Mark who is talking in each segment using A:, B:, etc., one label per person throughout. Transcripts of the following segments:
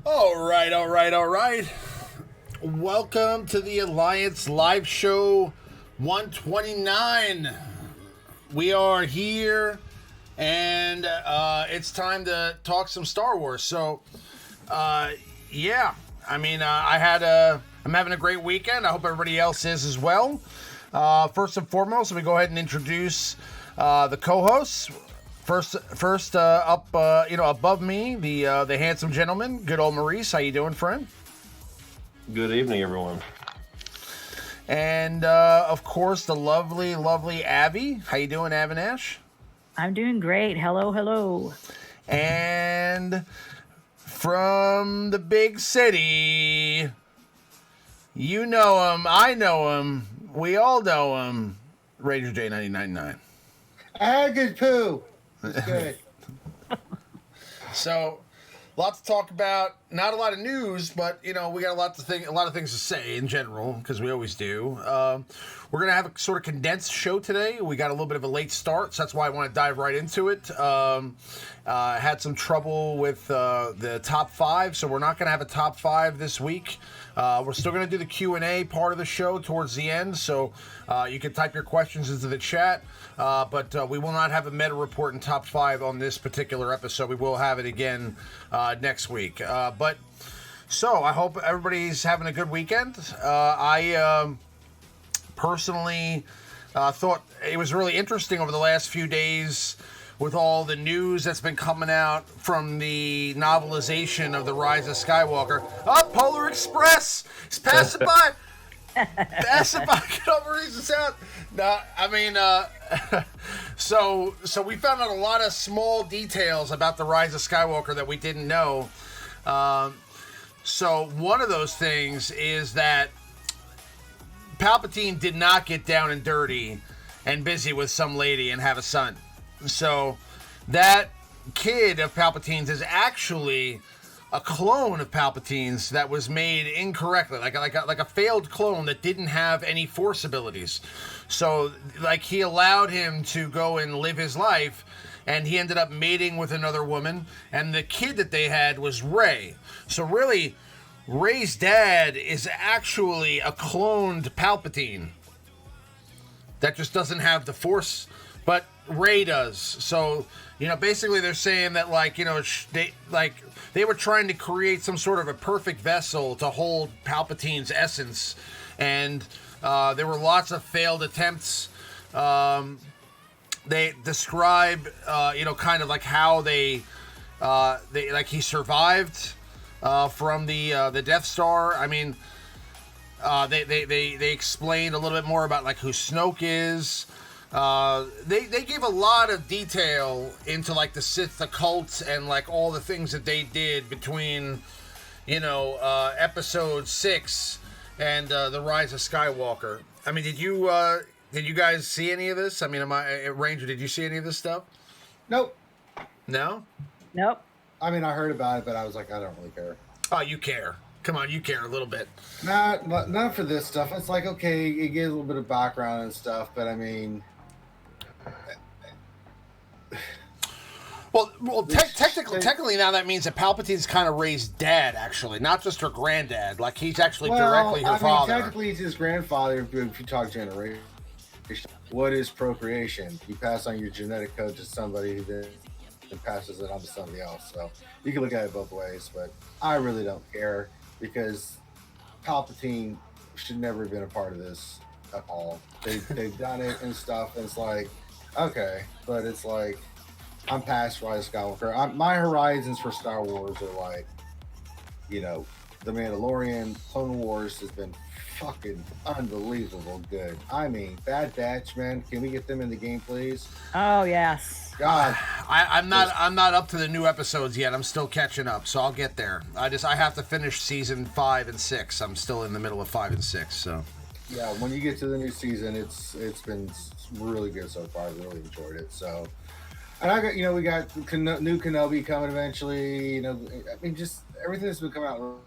A: All right. Welcome to the Alliance Live Show 129. We are here, and it's time to talk some Star Wars. So, yeah. I mean, I'm having a great weekend. I hope everybody else is as well. First and foremost, let me go ahead and introduce the co-hosts. First up, above me, the handsome gentleman, good old Maurice. How you doing, friend?
B: Good evening, everyone.
A: And of course, the lovely Avi. How you doing, Avinash?
C: I'm doing great. Hello.
A: And from the big city, you know him, I know him, we all know him, RangerJ1999.
D: Good poo. It's good.
A: So, a lot to talk about. Not a lot of news, but we got a lot of things to say in general, because we always do. We're gonna have a sort of condensed show today. We got a little bit of a late start, so that's why I want to dive right into it. Had some trouble with the top 5, so we're not gonna have a top 5 this week. We're still gonna do the Q&A part of the show towards the end, so you can type your questions into the chat. But we will not have a meta report in top 5 on this particular episode. We will have it again next week. So I hope everybody's having a good weekend. I personally thought it was really interesting over the last few days with all the news that's been coming out from the novelization of The Rise of Skywalker. Oh, Polar Express! It's passing by! Passing by, get over Maurice's house. No, I mean, so we found out a lot of small details about The Rise of Skywalker that we didn't know. So one of those things is that Palpatine did not get down and dirty and busy with some lady and have a son. So that kid of Palpatine's is actually a clone of Palpatine's that was made incorrectly, like a failed clone that didn't have any Force abilities. So he allowed him to go and live his life, and he ended up mating with another woman, and the kid that they had was Rey. So really, Rey's dad is actually a cloned Palpatine that just doesn't have the Force, but Rey does. So, basically they're saying that, they were trying to create some sort of a perfect vessel to hold Palpatine's essence, and there were lots of failed attempts. They describe, kind of like how they he survived from the Death Star. I mean, they explained a little bit more about who Snoke is. They gave a lot of detail into the Sith, the cult, and all the things that they did between episode 6 and the Rise of Skywalker. I mean, did you guys see any of this? I mean, Ranger, did you see any of this stuff?
D: Nope.
A: No?
C: Nope.
D: I mean, I heard about it, but I was like, I don't really care.
A: Oh, you care. Come on, you care a little bit.
D: Not for this stuff. It's okay, you get a little bit of background and stuff, but I mean...
A: Well, technically now that means that Palpatine's kind of Rey's dad, actually, not just her granddad. He's actually directly her father.
D: Technically, he's his grandfather. If you talk generation, what is procreation? You pass on your genetic code to somebody who then passes it on to somebody else. So you can look at it both ways, but I really don't care because Palpatine should never have been a part of this at all. They've done it and stuff, and it's okay, but it's I'm past Rise of Skywalker. My horizons for Star Wars are The Mandalorian, Clone Wars has been fucking unbelievable good. I mean, Bad Batch, man. Can we get them in the game, please?
C: Oh yes.
D: God.
A: I'm not up to the new episodes yet. I'm still catching up, so I'll get there. I have to finish season 5 and 6. I'm still in the middle of 5 and 6, so.
D: Yeah, when you get to the new season, it's been really good so far. I've really enjoyed it. So. And I got, we got new Kenobi coming eventually. I mean, just everything that's been coming out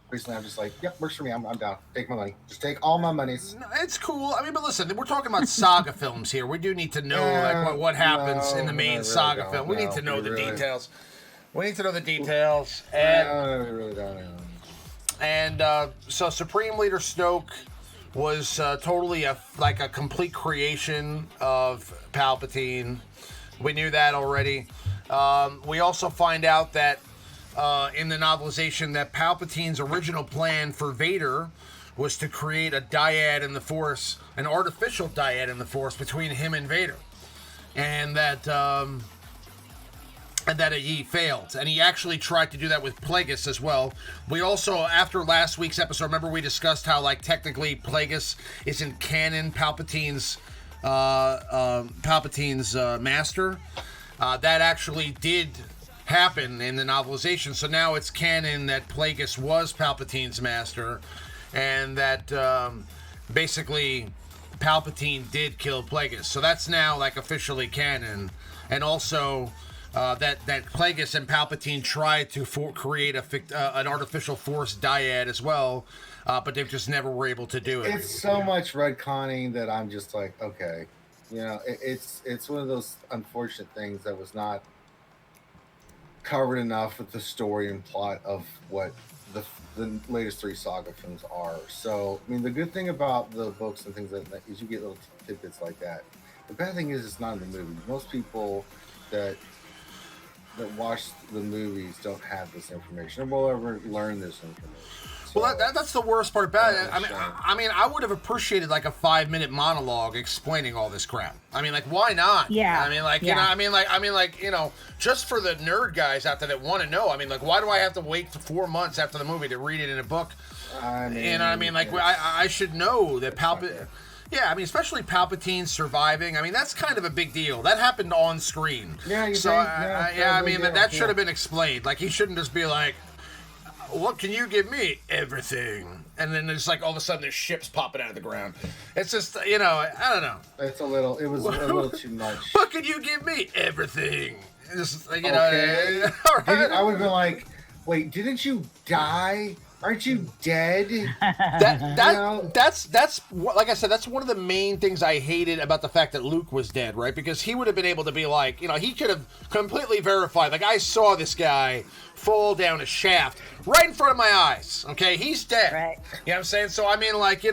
D: recently. I'm just yep, works for me. I'm down. Take my money. Just take all my monies.
A: No, it's cool. I mean, but listen, we're talking about saga films here. We do need to know what happens in the main saga film. We need to know the details. We need to know the details.
D: No, we really don't know.
A: And so Supreme Leader Snoke was totally a complete creation of Palpatine. We knew that already. We also find out that in the novelization that Palpatine's original plan for Vader was to create a dyad in the Force, an artificial dyad in the Force between him and Vader, and that he failed. And he actually tried to do that with Plagueis as well. We also, after last week's episode, remember we discussed how, like, technically Plagueis isn't canon Palpatine's master. That actually did happen in the novelization. So now it's canon that Plagueis was Palpatine's master, and that basically Palpatine did kill Plagueis. So that's now, like, officially canon. And also that Plagueis and Palpatine tried to create an artificial Force dyad as well, but they just never were able to do it.
D: It's so much retconning that I'm just like, okay, it's one of those unfortunate things that was not covered enough with the story and plot of what the latest 3 saga films are. So, I mean, the good thing about the books and things like that is you get little tidbits like that. The bad thing is it's not in the movie. Most people that watch the movies don't have this information, or will ever learn this information. So,
A: well, that's the worst part about it. I mean, I would have appreciated like a 5-minute monologue explaining all this crap. I mean, like, why not?
C: Yeah.
A: I mean, like, just for the nerd guys out there that want to know. I mean, like, why do I have to wait for 4 months after the movie to read it in a book?
D: I mean,
A: you know what I mean? Like, I should know that Palpatine. Yeah, I mean, especially Palpatine surviving. I mean, that's kind of a big deal. That happened on screen.
D: Yeah, you
A: so
D: think?
A: I mean, that should have been explained. Like, he shouldn't just be like, "What can you give me? Everything." And then there's like all of a sudden there's ships popping out of the ground. It's just, I don't know.
D: It was a little too much.
A: What can you give me? Everything. Just,
D: Okay.
A: all right.
D: I would have been like, wait, didn't you die? Aren't you dead?
A: That's like I said, that's one of the main things I hated about the fact that Luke was dead, right? Because he would have been able to be like, he could have completely verified, like, I saw this guy fall down a shaft right in front of my eyes. Okay, he's dead.
C: Right.
A: You know what I'm saying? So I mean, like,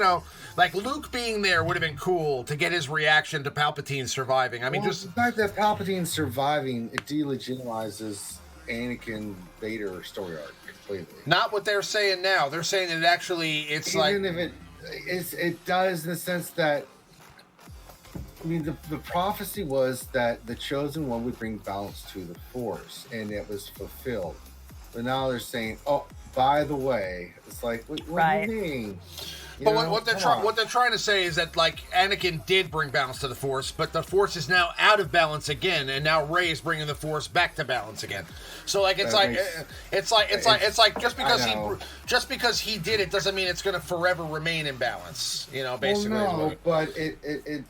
A: like Luke being there would have been cool to get his reaction to Palpatine surviving. I mean,
D: the fact that Palpatine surviving, it delegitimizes Anakin Vader story arc completely.
A: Not what they're saying now. They're saying that it's
D: even if it does in the sense that, I mean, the prophecy was that the chosen one would bring balance to the Force, and it was fulfilled. But now they're saying, oh, by the way, it's like, what
C: right.
D: do you mean?
A: But what they're trying to say is that, like, Anakin did bring balance to the Force, but the Force is now out of balance again, and now Rey is bringing the Force back to balance again. So, like, it's like just because he did it doesn't mean it's going to forever remain in balance. Basically.
D: Well, no, but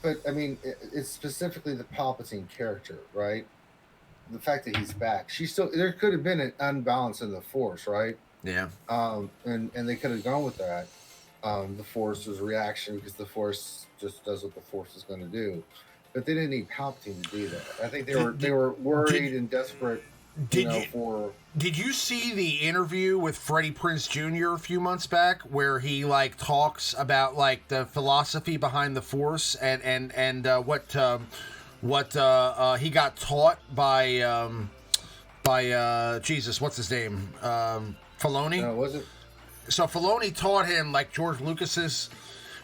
D: but I mean, it's specifically the Palpatine character, right? The fact that he's back, there could have been an unbalance in the Force, right?
A: Yeah.
D: And they could have gone with that. The Force was a reaction because the Force just does what the Force is going to do, but they didn't need Palpatine to do that. I think they were worried and desperate.
A: Did you see the interview with Freddie Prinze Jr. a few months back where he like talks about like the philosophy behind the Force and what he got taught by Jesus, what's his name, Filoni?
D: No, was it?
A: So Filoni taught him like George Lucas's.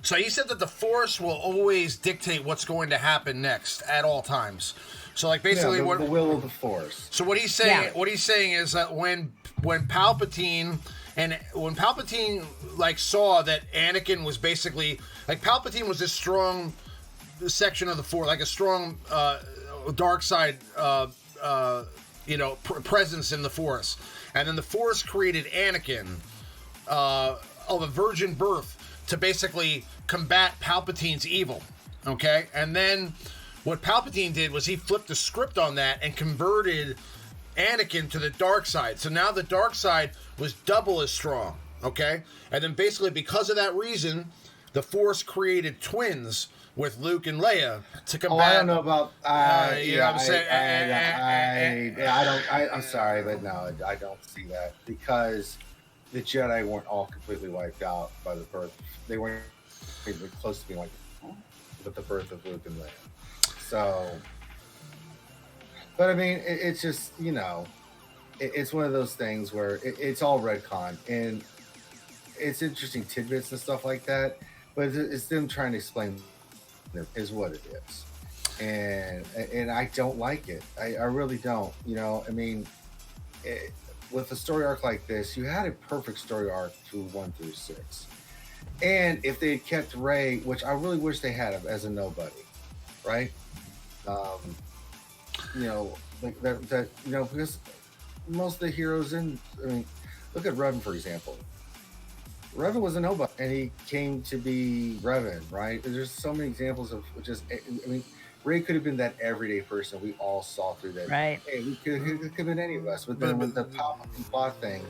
A: So he said that the Force will always dictate what's going to happen next at all times. So like basically
D: the will of the Force.
A: So what he's saying is that when Palpatine like saw that Anakin was basically like Palpatine was this strong section of the Force, like a strong dark side presence in the Force, and then the Force created Anakin of a virgin birth to basically combat Palpatine's evil, okay? And then what Palpatine did was he flipped the script on that and converted Anakin to the dark side. So now the dark side was double as strong, okay? And then basically because of that reason, the Force created twins with Luke and Leia to combat.
D: Oh, I don't know about.
A: You know what I'm saying?
D: I'm sorry, but no, I don't see that because the Jedi weren't all completely wiped out by the birth. They weren't even close to being wiped out with the birth of Luke and Leia. So, but I mean, it's just, you know, it's one of those things where it's all retcon, and it's interesting tidbits and stuff like that. But it's them trying to explain is what it is, and I don't like it. I really don't. You know, I mean, with a story arc like this, you had a perfect story arc through 1 through 6, and if they had kept Rey, which I really wish they had as a nobody, right? You know, like that you know, because most of the heroes I mean, look at Revan, for example. Revan was a nobody, and he came to be Revan, right? There's so many examples of just, I mean, Rey could have been that everyday person we all saw through that.
C: Right.
D: Hey, it could have been any of us, but then with the pop and plot thing,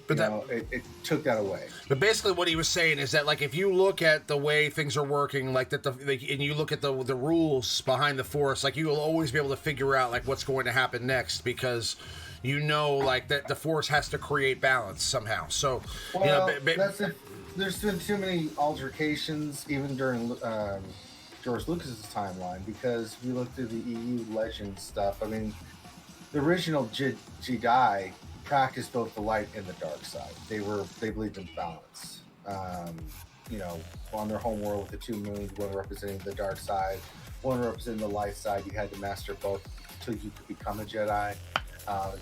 D: it took that away.
A: But basically, what he was saying is that, like, if you look at the way things are working, like that, and you look at the rules behind the Force, like, you will always be able to figure out like what's going to happen next because you know, like, that the Force has to create balance somehow. So,
D: well,
A: you know,
D: that's it. There's been too many altercations, even during George Lucas's timeline, because we looked through the EU Legends stuff. I mean, the original Jedi practiced both the light and the dark side. They believed in balance. You know, on their home world with the 2 moons, one representing the dark side, one representing the light side. You had to master both until you could become a Jedi.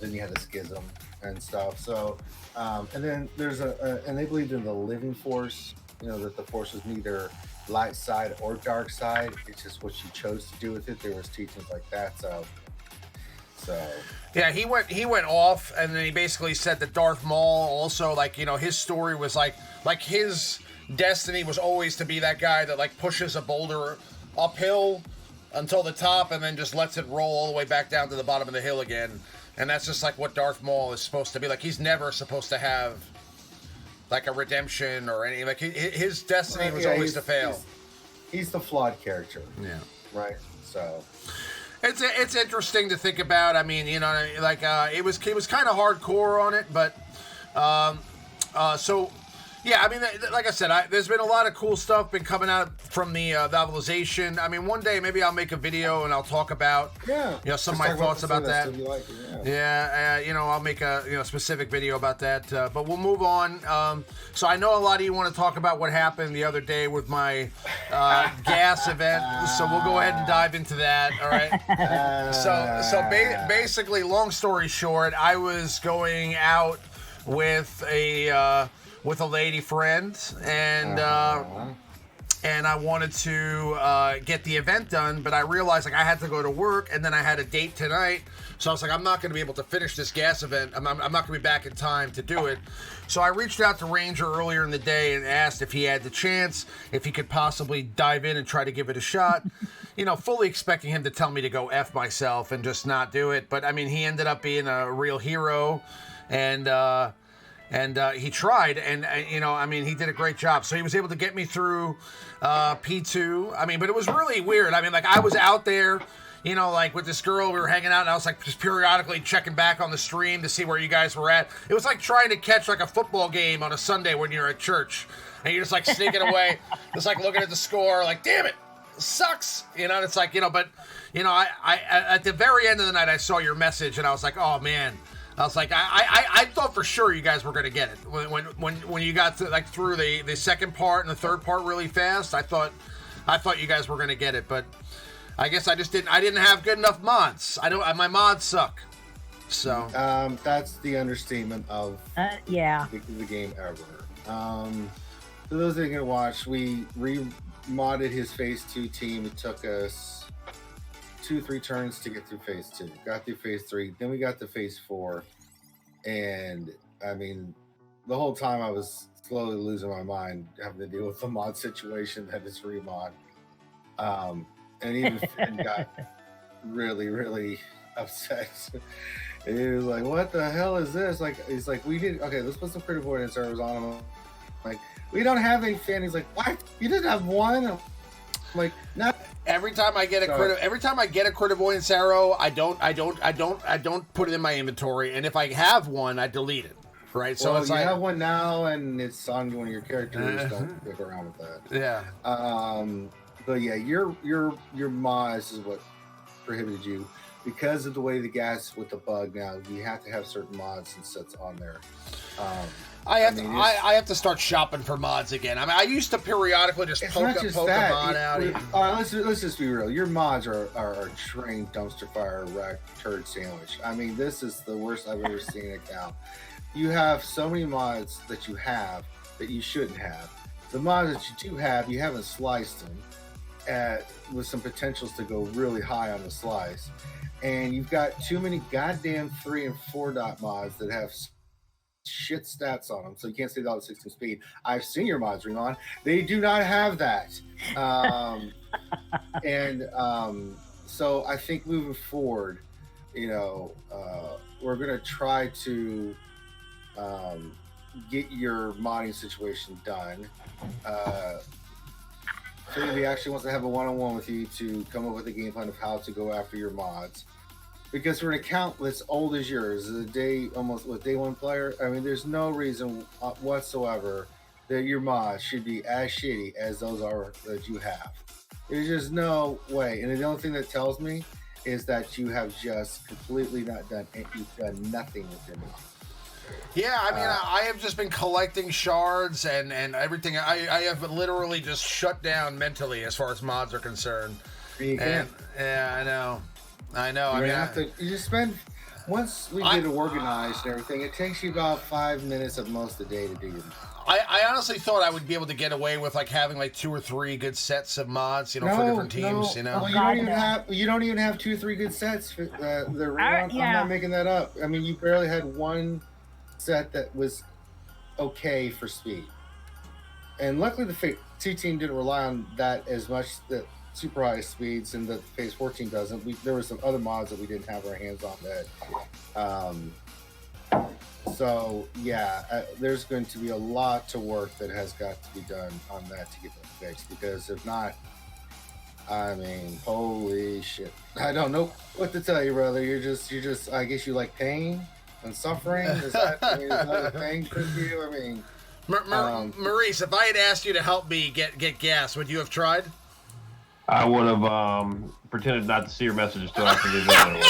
D: Then you had the schism and stuff. So, and then there's and they believed in the living Force. You know, that the Force was neither light side or dark side. It's just what you chose to do with it. There was teachings like that. So.
A: Yeah, he went off, and then he basically said that Darth Maul also, like, you know, his story was like his destiny was always to be that guy that, like, pushes a boulder uphill until the top and then just lets it roll all the way back down to the bottom of the hill again. And that's just like what Darth Maul is supposed to be. Like, he's never supposed to have like a redemption or any, like, his destiny was always to fail.
D: He's the flawed character.
A: Yeah.
D: Right. So
A: it's interesting to think about. I mean, you know, like, it was kind of hardcore on it, but so yeah, I mean, like I said, there's been a lot of cool stuff been coming out from the novelization. I mean, one day maybe I'll make a video and I'll talk about you know, some of my thoughts about that. You know, I'll make a specific video about that. But we'll move on. So I know a lot of you want to talk about what happened the other day with my gas event. So we'll go ahead and dive into that. All right. Basically, long story short, I was going out with a lady friend, and I wanted to get the event done, but I realized, like, I had to go to work, and then I had a date tonight, so I was like, I'm not going to be able to finish this gas event. I'm not going to be back in time to do it. So I reached out to Ranger earlier in the day and asked if he had the chance, if he could possibly dive in and try to give it a shot. You know, fully expecting him to tell me to go F myself and just not do it. But, I mean, he ended up being a real hero, and he tried, and you know, I mean, he did a great job. So he was able to get me through P2. I mean, but it was really weird. I mean, like, I was out there, you know, like, with this girl, we were hanging out, and I was like just periodically checking back on the stream to see where you guys were at. It was like trying to catch like a football game on a Sunday when you're at church, and you're just like sneaking away, just like looking at the score, like, damn it, sucks, you know. And it's like, you know, but you know, I at the very end of the night, I saw your message, and I was like, oh man. I was like, I thought for sure you guys were gonna get it when you got to, like, through the second part and the third part really fast. I thought you guys were gonna get it, but I guess I didn't have good enough mods. My mods suck. So
D: that's the understatement of the game ever. For those that can watch, we re-modded his Phase 2 team. It took us 2-3 turns to get through Phase 2. Got through Phase 3, then we got to Phase 4, and I mean, the whole time I was slowly losing my mind having to deal with the mod situation that is remod. And even Finn got really upset. And he was like, "What the hell is this?" Like, he's like, let's put some crit avoidance servers on him. Like, we don't have any Finn. He's like, "What? You didn't have one?" Like, not
A: Every time I get a crit avoidance arrow, I don't put it in my inventory, and if I have one, I delete it. Right, so
D: well,
A: it's
D: you
A: like
D: have one now, and it's on one of your characters. Don't fuck around with that.
A: yeah.
D: But yeah, your mods is what prohibited you because of the way the gas with the bug now. You have to have certain mods and sets on there.
A: I have to start shopping for mods again. I mean, I used to periodically just poke a mod out.
D: Let's just be real. Your mods are a trained dumpster fire rack turd sandwich. I mean, this is the worst I've ever seen it now. You have so many mods that you have that you shouldn't have. The mods that you do have, you haven't sliced them with some potentials to go really high on the slice. And you've got too many goddamn 3 and 4 dot mods that have shit stats on them, so you can't say all the 16 speed. I've seen your mods ring on. They do not have that. So I think moving forward, we're going to try to get your modding situation done. Finity actually wants to have a one-on-one with you to come up with a game plan of how to go after your mods. Because for an account that's old as yours, day one player, I mean, there's no reason whatsoever that your mods should be as shitty as those are that you have. There's just no way. And the only thing that tells me is that you have just completely you've done nothing with your mods.
A: Yeah, I mean, I have just been collecting shards and everything. I have literally just shut down mentally as far as mods are concerned. Yeah, I know.
D: You just spend, once we get it organized and everything, it takes you about 5 minutes of most of the day to do it.
A: I honestly thought I would be able to get away with having 2 or 3 good sets of mods, for different teams.
D: Well, you don't even have 2 or 3 good sets. I'm not making that up. I mean, you barely had one set that was okay for speed, and luckily the two team didn't rely on that as much. That super high speeds, and the Phase 14 doesn't. There were some other mods that we didn't have our hands on that. So yeah, there's going to be a lot to work that has got to be done on that to get that fixed. Because if not, I mean, holy shit! I don't know what to tell you, brother. You're just. I guess you like pain and suffering. Is that a thing for you? I mean,
A: Maurice, if I had asked you to help me get gas, would you have tried?
B: I would have pretended not to see your messages till after the video.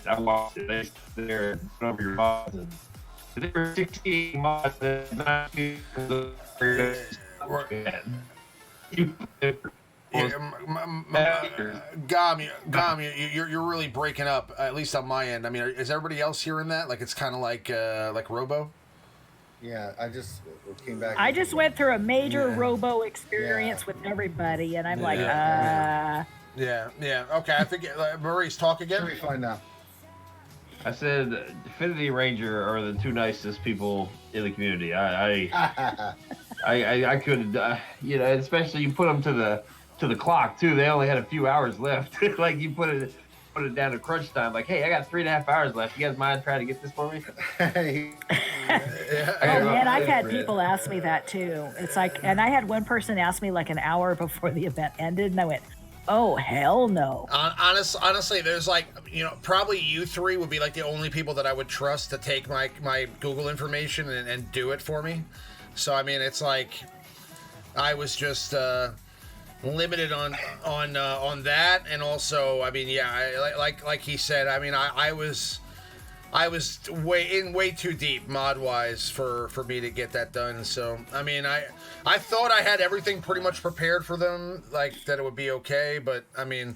B: I watched it. They're over your mods. There were 16 mods that
A: Gam, you're really breaking up, at least on my end. I mean, is everybody else hearing that? It's kind of like Robo?
D: Yeah, I just came back.
C: I just went through a major Robo experience with everybody, and I'm
A: Yeah. Okay, I think Maurice, talk again.
D: Should be fine now.
B: I said Finity and Ranger are the 2 nicest people in the community. I could, especially you put them to the clock too. They only had a few hours left. You put it down to crunch time. Hey, I got 3.5 hours left. You guys mind trying to get this for me?
C: Man, I've had people ask me that too. It's and I had one person ask me an hour before the event ended, and I went, "Oh, hell no."
A: Honestly, there's probably you 3 would be the only people that I would trust to take my Google information and do it for me. So I mean, it's I was just limited on that, and also I mean, yeah, like he said, I mean, I was way too deep mod wise for me to get that done. So I mean, I thought I had everything pretty much prepared for them, that it would be okay, but I mean,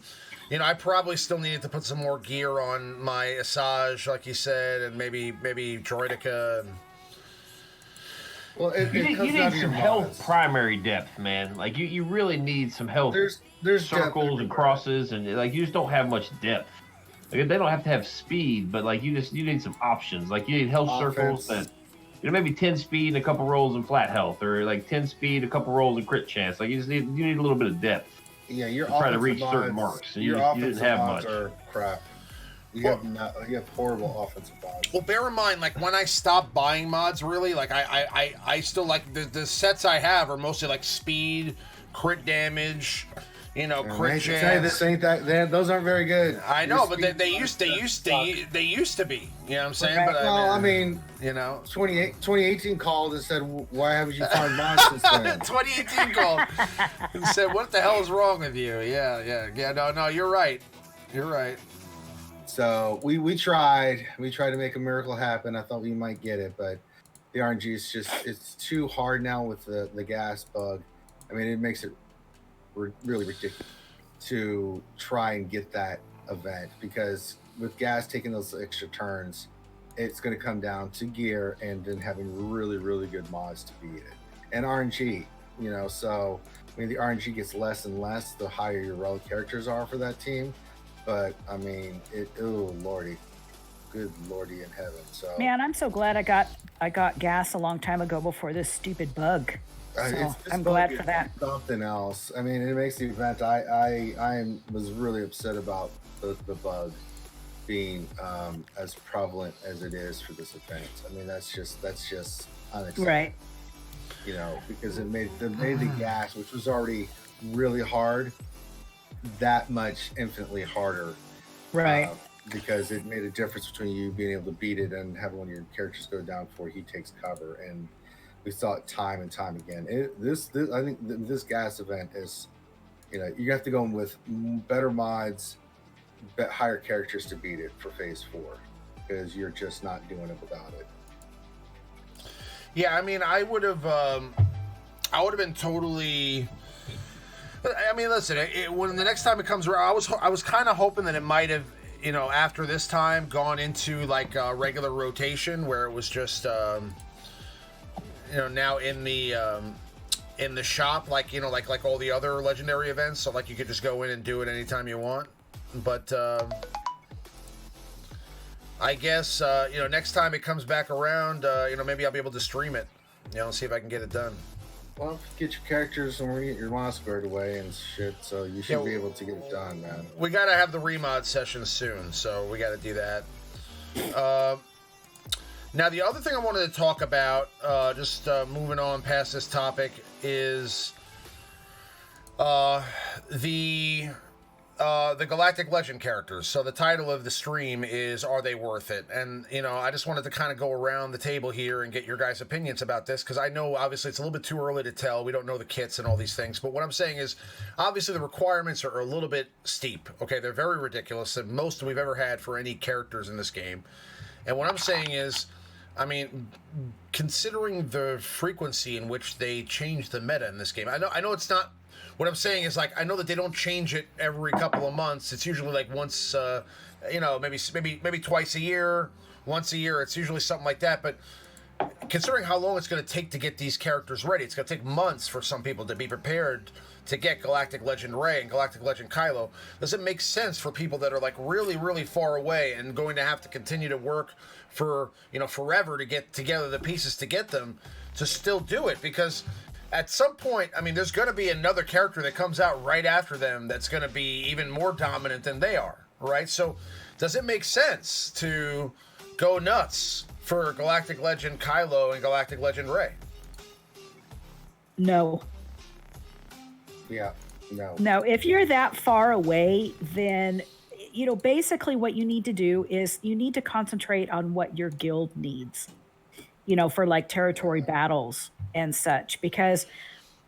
A: I probably still needed to put some more gear on my Asajj, like you said, and maybe Droideka. And...
B: Well, you need some health primary depth, man. You really need some health.
D: There's
B: circles and crosses, and you just don't have much depth. They don't have to have speed, but you need some options. You need health circles that maybe 10 speed and a couple rolls in flat health, or like 10 speed, a couple rolls in crit chance. Like you need a little bit of depth.
D: Yeah, you're
B: trying to reach certain marks. And you didn't have much.
D: Are crap. You have horrible offensive mods.
A: Well, bear in mind, like when I stopped buying mods, really, like I still like the sets I have are mostly like speed, crit damage, crit chance.
D: Say this ain't that. Those aren't very good.
A: I know, but they used to be. You know what I'm saying? But
D: I mean, 2018 called and said, "Why haven't you found mods since then?"
A: 2018 called and said, "What the hell is wrong with you?" Yeah. No, you're right. You're right.
D: So we tried to make a miracle happen. I thought we might get it, but the RNG is it's too hard now with the gas bug. I mean, it makes it really ridiculous to try and get that event, because with gas taking those extra turns, it's going to come down to gear and then having really, really good mods to beat it. And RNG, so I mean the RNG gets less and less the higher your relic characters are for that team. But I mean, oh lordy, good lordy in heaven. So
C: man, I'm so glad I got gas a long time ago before this stupid bug. So I'm glad for that.
D: Something else. I mean, it makes the event. I was really upset about the bug being as prevalent as it is for this event. I mean, that's just unacceptable.
C: Right.
D: Because it made the gas, which was already really hard, that much infinitely harder,
C: right?
D: Because it made a difference between you being able to beat it and having one of your characters go down before he takes cover, and we saw it time and time again. I think this gas event is, you have to go in with better mods, higher characters to beat it for phase 4, because you're just not doing it without it.
A: Yeah, I mean, I would have been totally. I mean, listen. When the next time it comes around, I was kind of hoping that it might have, after this time, gone into like a regular rotation where it was just, now in the shop, like like all the other legendary events. So like you could just go in and do it anytime you want. But I guess next time it comes back around, maybe I'll be able to stream it. See if I can get it done.
D: Well, get your characters and get your mods squared away and shit, so you should be able to get it done, man.
A: We gotta have the remod session soon, so we gotta do that. Now, the other thing I wanted to talk about, just moving on past this topic, is the Galactic Legend characters. So the title of the stream is "Are They Worth It?" And I just wanted to kind of go around the table here and get your guys' opinions about this, because I know obviously it's a little bit too early to tell. We don't know the kits and all these things, but what I'm saying is obviously the requirements are a little bit steep. Okay, they're very ridiculous, the most we've ever had for any characters in this game. And what I'm saying is, I mean, considering the frequency in which they change the meta in this game, I know it's not. What I'm saying is, like, I know that they don't change it every couple of months. It's usually like once, maybe twice a year, once a year. It's usually something like that. But considering how long it's going to take to get these characters ready, it's going to take months for some people to be prepared to get Galactic Legend Rey and Galactic Legend Kylo. Does it make sense for people that are like really, really far away and going to have to continue to work for forever to get together the pieces to get them to still do it? Because at some point, I mean, there's going to be another character that comes out right after them that's going to be even more dominant than they are, right? So does it make sense to go nuts for Galactic Legend Kylo and Galactic Legend Rey?
C: No.
D: Yeah, no.
C: No, if you're that far away, then, basically what you need to do is you need to concentrate on what your guild needs, for like territory battles and such, because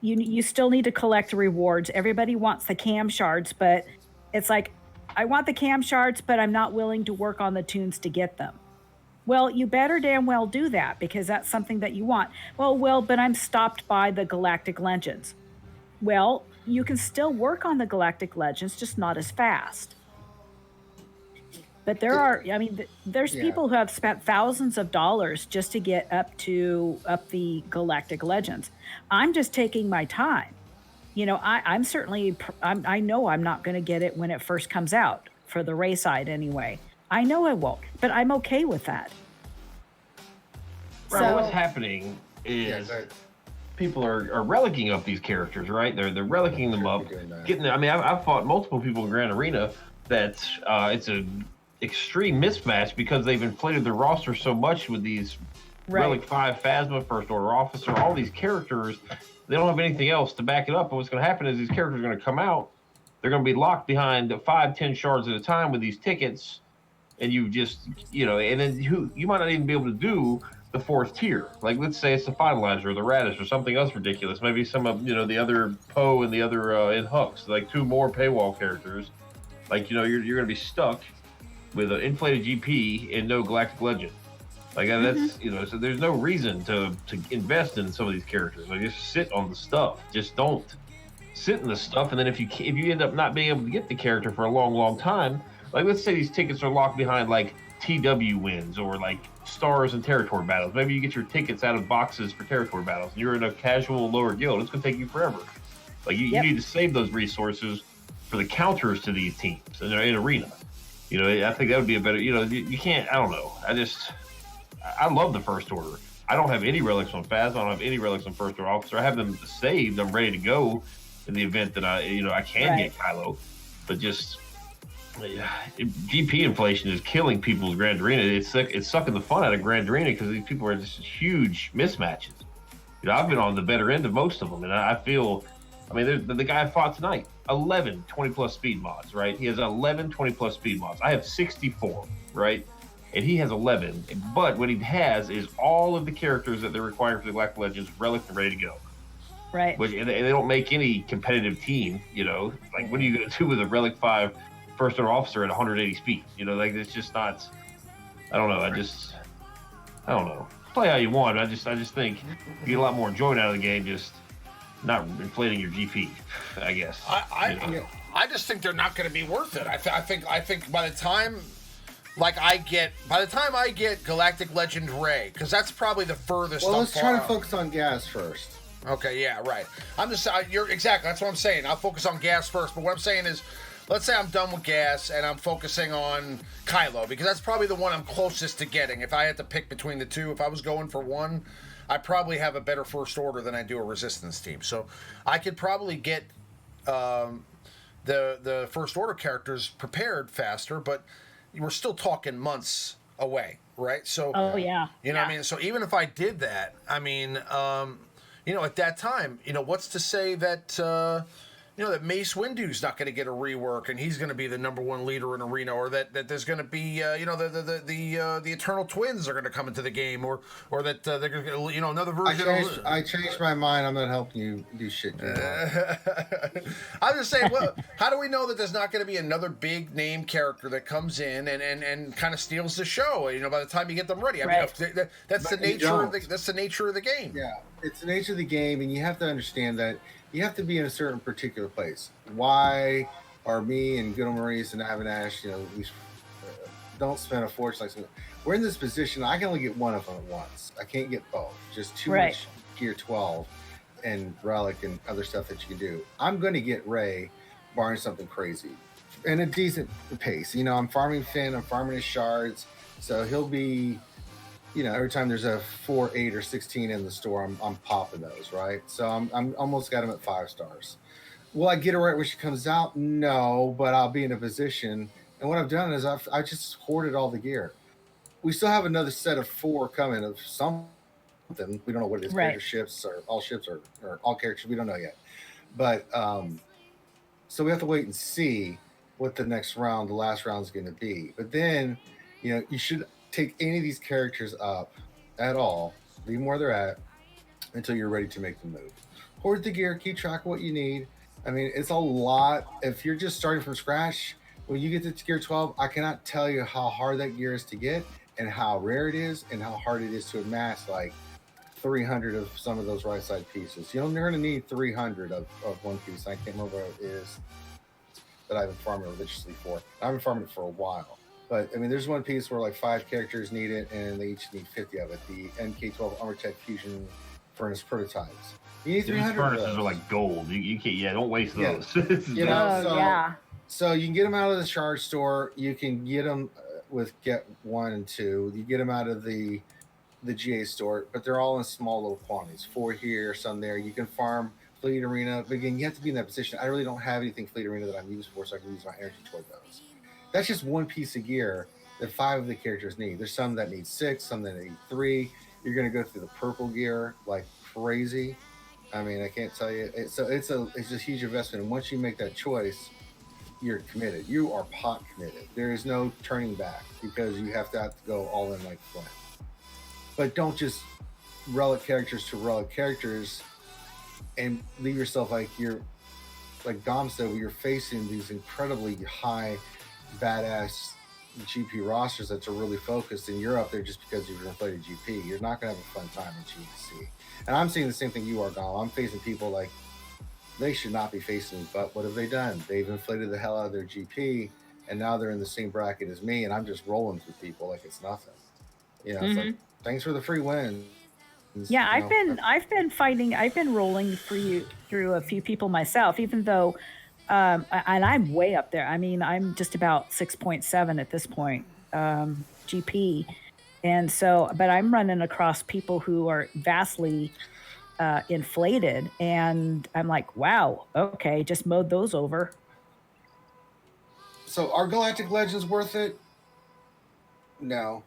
C: you still need to collect rewards. Everybody wants the cam shards, but it's like, I want the cam shards, but I'm not willing to work on the tunes to get them. Well, you better damn well do that, because that's something that you want. Well, but I'm stopped by the Galactic Legends. Well, you can still work on the Galactic Legends, just not as fast. But there's people who have spent thousands of dollars just to get up the Galactic Legends. I'm just taking my time. I know I'm not going to get it when it first comes out, for the Rey side anyway. I know I won't, but I'm okay with that.
B: Right, what's
C: So
B: happening
D: Yeah,
B: is
D: go ahead.
B: people are relicking up these characters, right? They're relicking them up,
D: Doing that.
B: getting. I mean, I've fought multiple people in Grand Arena that it's a extreme mismatch because they've inflated their roster so much with these Relic 5 Phasma, First Order Officer, all these characters. They don't have anything else to back it up. And what's going to happen is these characters are going to come out. They're going to be locked behind 5-10 shards at a time with these tickets, and you just, and then you might not even be able to do the fourth tier. Like, let's say it's the Finalizer or the Radish or something else ridiculous. Maybe some of, the other Poe and the other in Hux, like 2 more paywall characters. Like, you're going to be stuck with an inflated GP and no Galactic Legend. Like, that's, so there's no reason to invest in some of these characters. Like, just sit on the stuff. Just don't sit in the stuff. And then if you end up not being able to get the character for a long, long time, like, let's say these tickets are locked behind, like, TW wins or, like, stars and territory battles. Maybe you get your tickets out of boxes for territory battles, and you're in a casual lower guild. It's going to take you forever. Like, you need to save those resources for the counters to these teams in arena. I think that would be a better, you can't, I don't know. I love the First Order. I don't have any relics on Phasma. I don't have any relics on First Order Officer. I have them saved. I'm ready to go in the event that I can get Kylo. But just GP inflation is killing people's Grand Arena. It's sucking the fun out of Grand Arena because these people are just huge mismatches. I've been on the better end of most of them, and I feel. I mean, the guy I fought tonight, 11 20+ speed mods, right? He has 11 20+ speed mods. I have 64, right? And he has 11. But what he has is all of the characters that they're requiring for the Galactic Legends relic and ready to go.
C: right.
B: And they don't make any competitive team, Like, what are you going to do with a Relic 5 First Order Officer at 180 speed? Like, it's just not. I don't know. I don't know. Play how you want. I just think you get a lot more enjoyment out of the game just not inflating your GP, I guess.
A: I just think they're not going to be worth it. I think by the time I get Galactic Legend Ray, because that's probably the furthest.
D: Well, let's try to focus on gas first.
A: Okay, yeah, right. You're exactly. That's what I'm saying. I'll focus on gas first. But what I'm saying is, let's say I'm done with gas and I'm focusing on Kylo, because that's probably the one I'm closest to getting. If I had to pick between the two, if I was going for one, I probably have a better First Order than I do a Resistance team. So I could probably get the First Order characters prepared faster, but we're still talking months away, right? So,
C: Oh yeah.
A: what I mean? So even if I did that, I mean, at that time, what's to say that that Mace Windu's not going to get a rework and he's going to be the #1 leader in Arena, or that there's going to be the Eternal Twins are going to come into the game, or that they're going to another version.
D: I changed my mind. I'm not helping you do shit.
A: I'm just saying, well, how do we know that there's not going to be another big name character that comes in and kind of steals the show? By the time you get them ready, I mean, that's the nature of the game.
D: Yeah, it's the nature of the game, and you have to understand that you have to be in a certain particular place. Why are me and good old Maurice and Avinash, we don't spend a fortune like we're in this position. I can only get one of them at once. I can't get both. Just too much Gear 12 and Relic and other stuff that you can do. I'm going to get Ray, barring something crazy, and a decent pace. I'm farming Finn. I'm farming his shards, so he'll be. Every time there's a 4, 8, or 16 in the store, I'm popping those, right? So I'm almost got him at 5 stars. Will I get it right when she comes out? No, but I'll be in a position. And what I've done is I just hoarded all the gear. We still have another set of 4 coming of something. We don't know what it is.
C: Right.
D: Character ships or all ships or all characters. We don't know yet. But so we have to wait and see what the next round, the last round, is going to be. But then, you should take any of these characters up at all, leave them where they're at until you're ready to make the move. Hoard the gear, keep track of what you need. I mean, it's a lot. If you're just starting from scratch, when you get to Gear 12, I cannot tell you how hard that gear is to get and how rare it is and how hard it is to amass like 300 of some of those right side pieces. You're going to need 300 of one piece. I can't remember what it is that I've been farming religiously for. I've been farming it for a while. But, I mean, there's one piece where, like, 5 characters need it, and they each need 50 of it. The MK12 Armor Tech Fusion Furnace prototypes. You need 300
B: These furnaces are like gold. You can't, don't waste those.
D: So you can get them out of the charge store. You can get them with Get 1 and 2. You get them out of the the GA store, but they're all in small little quantities. 4 here, some there. You can farm Fleet Arena, but again, you have to be in that position. I really don't have anything Fleet Arena that I'm used for, so I can use my energy toward those. That's just one piece of gear that 5 of the characters need. There's some that need 6, some that need 3. You're going to go through the purple gear like crazy. I mean, I can't tell you. It's a huge investment, and once you make that choice, you're committed. You are pot committed. There is no turning back because you have to go all in like Flint. But don't just relic characters to relic characters and leave yourself like you're, like Dom said, where you're facing these incredibly high, badass GP rosters that are really focused, and you're up there just because you've inflated GP. You're not going to have a fun time in GC. And I'm seeing the same thing you are, Dom. I'm facing people like, they should not be facing me, but what have they done? They've inflated the hell out of their GP, and now they're in the same bracket as me, and I'm just rolling through people like it's nothing. You know, it's like, thanks for the free win.
C: Yeah, I've been rolling for you through a few people myself, even though, and I'm way up there. I mean, I'm just about 6.7 at this point, GP. And so, but I'm running across people who are vastly inflated, and I'm like, wow, okay, just mowed those over.
D: So are Galactic Legends worth it? No.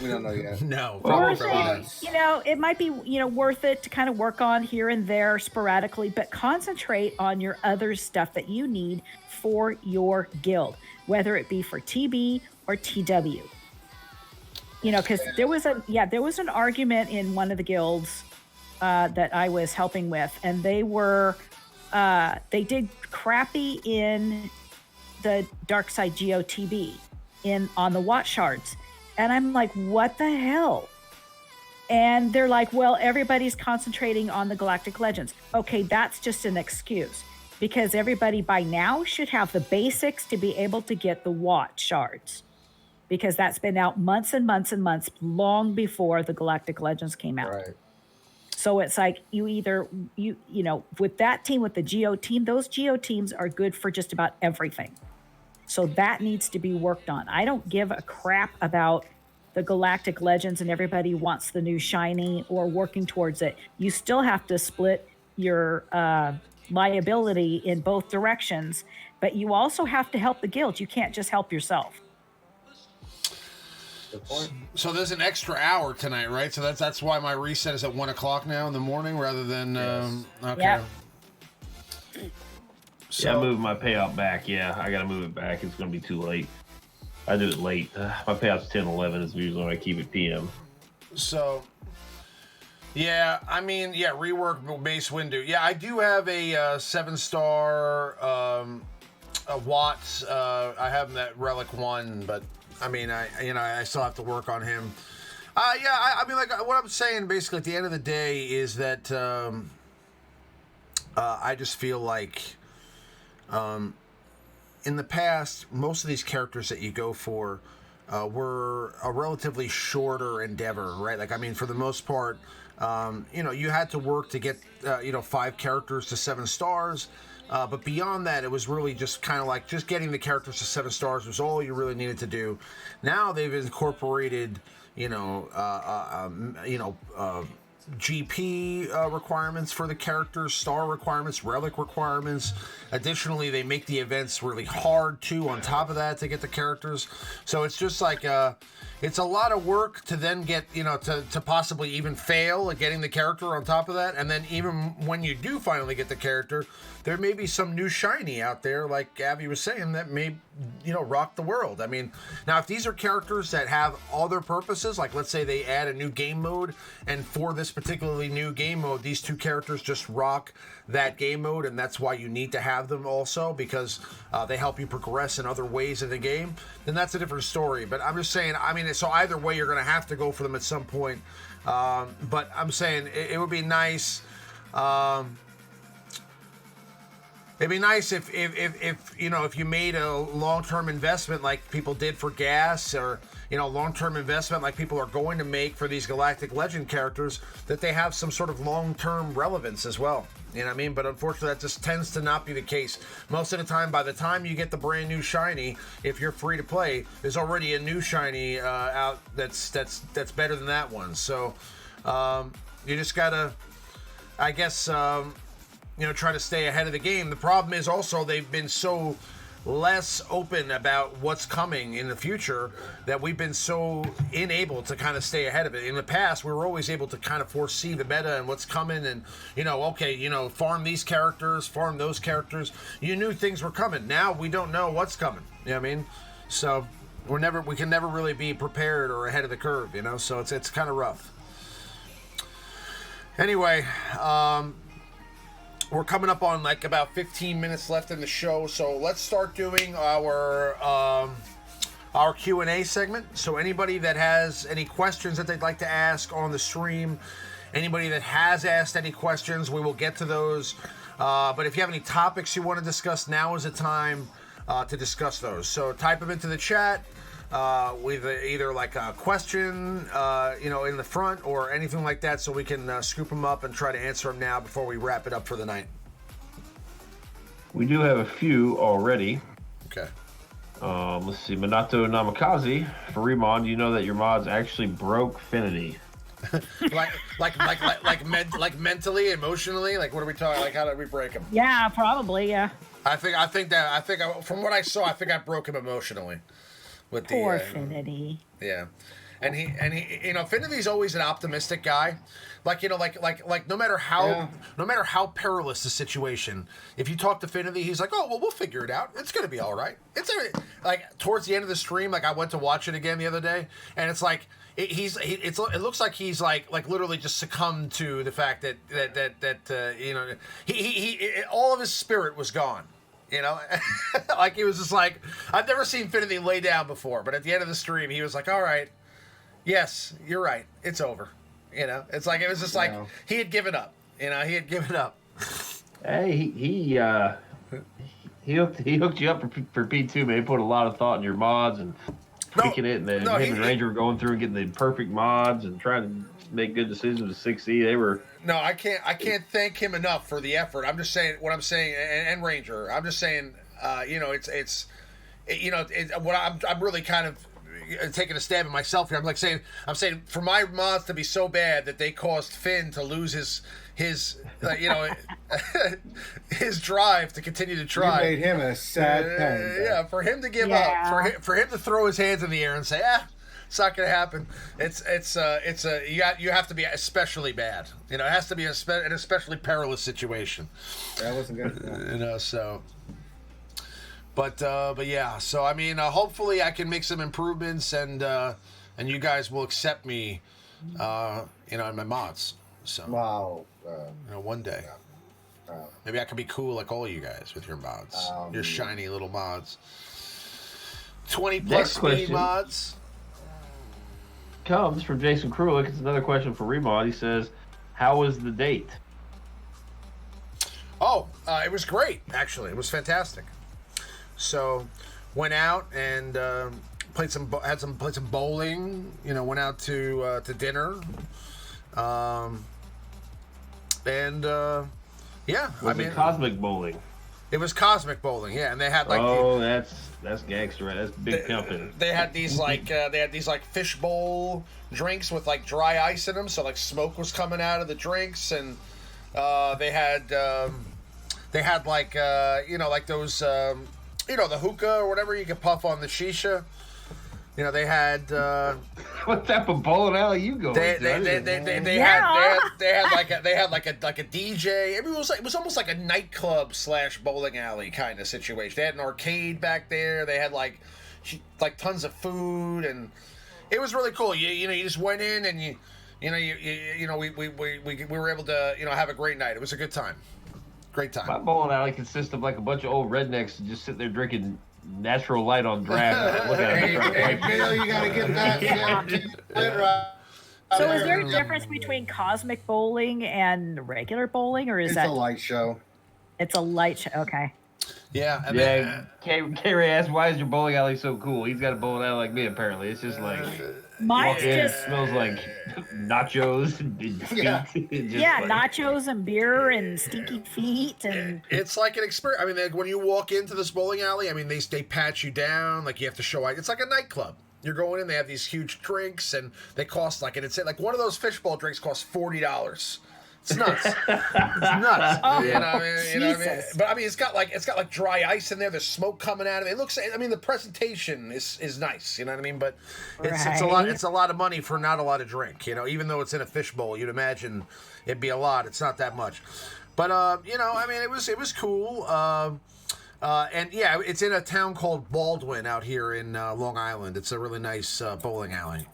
D: We don't know yet.
A: No,
C: Worth it, you know, it might be, you know, worth it to kind of work on here and there sporadically, but concentrate on your other stuff that you need for your guild, whether it be for TB or TW. You know, because there was an argument in one of the guilds that I was helping with, and they did crappy in the Dark Side GOTB on the Watch Shards. And I'm like, what the hell? And they're like, well, everybody's concentrating on the Galactic Legends. Okay, that's just an excuse, because everybody by now should have the basics to be able to get the Watch Shards, because that's been out months and months and months, long before the Galactic Legends came out.
D: Right.
C: So it's like you know, with that team, with the Geo team, those Geo teams are good for just about everything. So that needs to be worked on. I don't give a crap about the Galactic Legends and everybody wants the new shiny or working towards it. You still have to split your liability in both directions, but you also have to help the guild. You can't just help yourself.
D: Good point.
A: So there's an extra hour tonight, right? So that's why my reset is at 1 o'clock now in the morning rather than okay.
C: Yep.
B: So, yeah, I moved my payout back. Yeah, I got to move it back. It's going to be too late. I do it late. My payout's 10, 11 is usually when I keep it PM.
A: So, yeah, I mean, yeah, rework base window. Yeah, I do have a 7-star Watts. I have that Relic 1, but I mean, I still have to work on him. I mean, like what I'm saying basically at the end of the day is that I just feel like in the past, most of these characters that you go for were a relatively shorter endeavor, right? Like, I mean, for the most part, you had to work to get, 5 characters to 7 stars. But beyond that, it was really just kind of like just getting the characters to 7 stars was all you really needed to do. Now they've incorporated, GP requirements for the characters, star requirements, relic requirements. Additionally, they make the events really hard too on top of that to get the characters. So it's just like it's a lot of work to then get, to possibly even fail at getting the character on top of that. And then even when you do finally get the character, there may be some new shiny out there, like Abby was saying, that may, rock the world. I mean, now if these are characters that have other purposes, like let's say they add a new game mode, and for this particularly new game mode, these 2 characters just rock that game mode, and that's why you need to have them also, because they help you progress in other ways in the game, then that's a different story. But I'm just saying, I mean, so either way, you're going to have to go for them at some point. But I'm saying it would be nice. It'd be nice if you made a long-term investment like people did for gas, or long-term investment like people are going to make for these Galactic Legend characters, that they have some sort of long-term relevance as well. You know what I mean? But unfortunately, that just tends to not be the case. Most of the time, by the time you get the brand new shiny, if you're free to play, there's already a new shiny out that's better than that one. So you just gotta, I guess, try to stay ahead of the game. The problem is also they've been so less open about what's coming in the future that we've been so unable to kind of stay ahead of it. In the past, we were always able to kind of foresee the meta and what's coming, and farm these characters, farm those characters. You knew things were coming. Now we don't know what's coming. You know what I mean? So we can never really be prepared or ahead of the curve. So it's kind of rough. Anyway, we're coming up on like about 15 minutes left in the show, so let's start doing our Q&A segment. So anybody that has any questions that they'd like to ask on the stream, anybody that has asked any questions, we will get to those. But if you have any topics you want to discuss, now is the time to discuss those. So type them into the chat with either like a question, in the front or anything like that, so we can scoop them up and try to answer them now before we wrap it up for the night.
B: We do have a few already.
A: Okay.
B: Let's see. Minato Namikaze for Remon. Do you know that your mods actually broke Finity?
A: like mentally, emotionally, like what are we talking? Like how did we break him?
C: Yeah, probably. Yeah.
A: I think from what I saw, I think I broke him emotionally. With
C: Poor Finity.
A: Yeah, and he, Finity's always an optimistic guy. Like no matter how perilous the situation, if you talk to Finity, he's like, oh well, we'll figure it out. It's gonna be all right. Like towards the end of the stream, like I went to watch it again the other day, and it's like it looks like he's like literally just succumbed to the fact that he all of his spirit was gone. Like he was just like, I've never seen Finity lay down before, but at the end of the stream, he was like, all right, yes, you're right, it's over. It's like, it was just like, he had given up, he had given up.
B: Hey, he hooked you up for P2, man. He put a lot of thought in your mods and picking it, and then him and Ranger were going through and getting the perfect mods and trying to make good decisions with 6E. They were...
A: No, I can't thank him enough for the effort. I'm just saying what I'm saying, and Ranger. I'm just saying, I'm really kind of taking a stab at myself here. I'm saying for my mods to be so bad that they caused Finn to lose his his drive to continue to try.
D: You made him a sad pen.
A: Yeah, for him to give up, for him to throw his hands in the air and say, it's not gonna happen. You have to be especially bad. It has to be an especially perilous situation.
D: That wasn't good.
A: So. But yeah. So I mean, hopefully I can make some improvements, and you guys will accept me, in my mods. So.
D: Wow.
A: One day. Maybe I can be cool like all you guys with your mods, your shiny little mods. 20+ speed mods.
B: Comes from Jason Krulik. It's another question for Remod. He says, how was the date?
A: It was great, actually. It was fantastic. So went out and played some bowling, went out to dinner.
B: Was it cosmic bowling?
A: It was cosmic bowling, yeah, and they had like
B: that's gangster, right? That's big pimping.
A: They had these like fishbowl drinks with like dry ice in them, so like smoke was coming out of the drinks, and they had like like those the hookah or whatever you could puff on the shisha. They had
B: what type of bowling alley you going?
A: They had like a DJ. I mean, it was almost like a nightclub / bowling alley kind of situation. They had an arcade back there. They had like tons of food, and it was really cool. You just went in and we were able to have a great night. It was a good time. Great time.
B: My bowling alley consists of like a bunch of old rednecks just sitting there drinking natural light on draft.
D: Hey, Bill, you gotta get that.
C: So is there a difference between cosmic bowling and regular bowling, or is
D: it's
C: that
D: a light show?
C: It's a light show. Okay.
A: Yeah, and
B: Yeah, K-Ray asked, why is your bowling alley so cool? He's got a bowling alley like me, apparently. It's just like,
C: Mine's
B: walk in, it
C: just
B: smells like nachos and feet.
D: Yeah.
C: nachos and beer and stinky feet and
A: it's like an experience. I mean, like, when you walk into this bowling alley, I mean, they pat you down, like you have to show. It's like a nightclub. You're going in, they have these huge drinks, and they cost like, and it's like one of those fishbowl drinks costs $40. It's nuts. It's nuts.
C: Oh,
A: you know what I mean? You know what I mean?
C: Jesus.
A: But I mean, it's got like dry ice in there. There's smoke coming out of it. It looks. I mean, the presentation is nice. You know what I mean? But it's a lot.
C: Right.
A: It's a lot of money for not a lot of drink. You know, even though it's in a fishbowl, you'd imagine it'd be a lot. It's not that much. But you know, I mean, it was cool. And yeah, it's in a town called Baldwin out here in Long Island. It's a really nice bowling alley.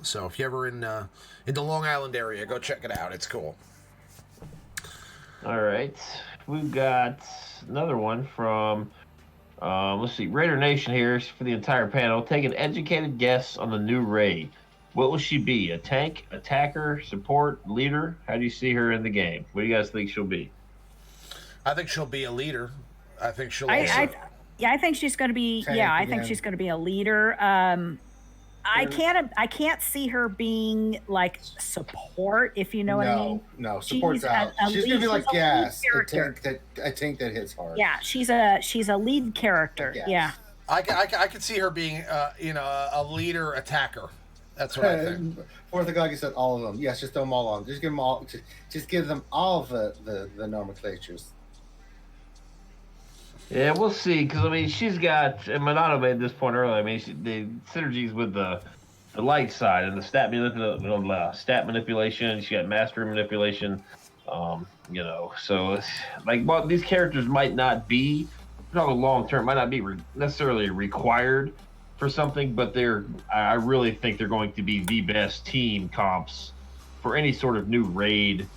A: So if you're ever in the Long Island area, go check it out. It's cool.
B: All right. We've got another one from, let's see, Raider Nation here for the entire panel. Take an educated guess on the new raid. What will she be? A tank, attacker, support, leader? How do you see her in the game? What do you guys think she'll be?
A: I think she'll be a leader. I think she'll also...
C: I think she's going to be.
D: Tank
C: Yeah, I
D: again.
C: think she's going to be a leader. I can't see her being like support, if you know what I mean.
D: No, support's
C: She's
D: out. She's gonna be like
C: she's a lead
D: gas,
C: character.
D: a tank that hits hard.
C: Yeah, she's a lead character.
D: Yes.
C: Yeah.
A: I could see her being, a leader attacker. That's what I think.
D: Fourth of God, you said all of them. Yes, just throw them all on. Just give them all. Just give them all the nomenclatures.
B: Yeah, we'll see. Because I mean, she's got, and Monado made this point earlier. I mean, the synergies with the light side and the stat manipulation. She got mastery manipulation. You know, so it's like, well, these characters might not be, long term, might not be necessarily required for something, but I really think they're going to be the best team comps for any sort of new raid.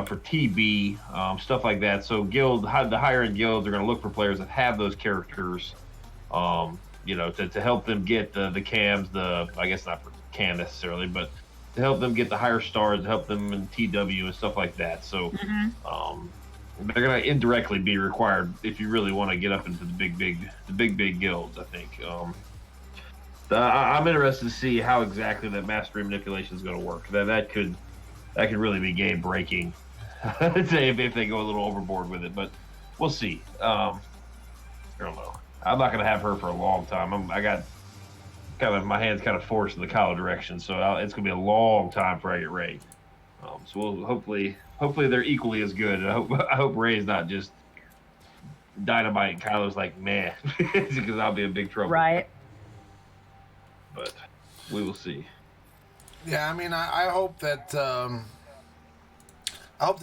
B: For TB, stuff like that. So the higher end guilds are going to look for players that have those characters, you know, to help them get the cams, I guess not for cam necessarily, but to help them get the higher stars, to help them in TW and stuff like that. So they're going to indirectly be required if you really want to get up into the big guilds, I think. I'm interested to see how exactly that mastery manipulation is going to work. That could really be game breaking if they go a little overboard with it, but we'll see. I don't know. I'm not going to have her for a long time. I got my hands kind of forced in the Kyle direction, so it's going to be a long time before I get Ray. So we'll hopefully they're equally as good. I hope Ray's not just dynamite and Kylo's like, man, because I'll be in big trouble.
C: Right.
B: But we will see.
A: Yeah, I mean, I hope that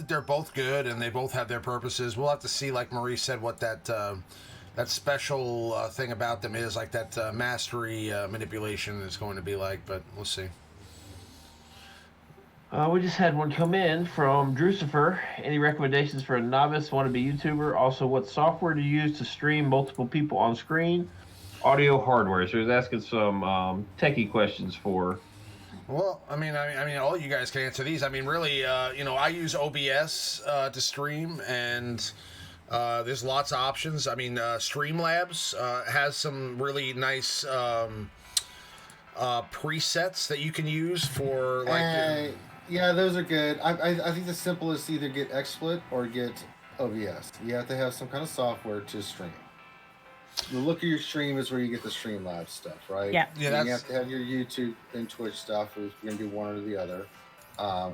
A: they're both good and they both have their purposes. We'll have to see, like Maurice said, what that special thing about them is, like that mastery manipulation is going to be like. But we'll see.
B: We just had one come in from Drucifer. Any recommendations for a novice wannabe YouTuber? Also, what software to use to stream multiple people on screen? Audio hardware. So he's asking some techie questions for.
A: Well, I mean, all you guys can answer these. I mean, really, I use OBS to stream, and there's lots of options. I mean, Streamlabs has some really nice presets that you can use for like.
D: Yeah, those are good. I think the simplest either get XSplit or get OBS. You have to have some kind of software to stream. The look of your stream is where you get the Streamlabs stuff, right?
C: Yeah.
A: Yeah,
D: You have to have your YouTube and Twitch stuff if you're going to do one or the other,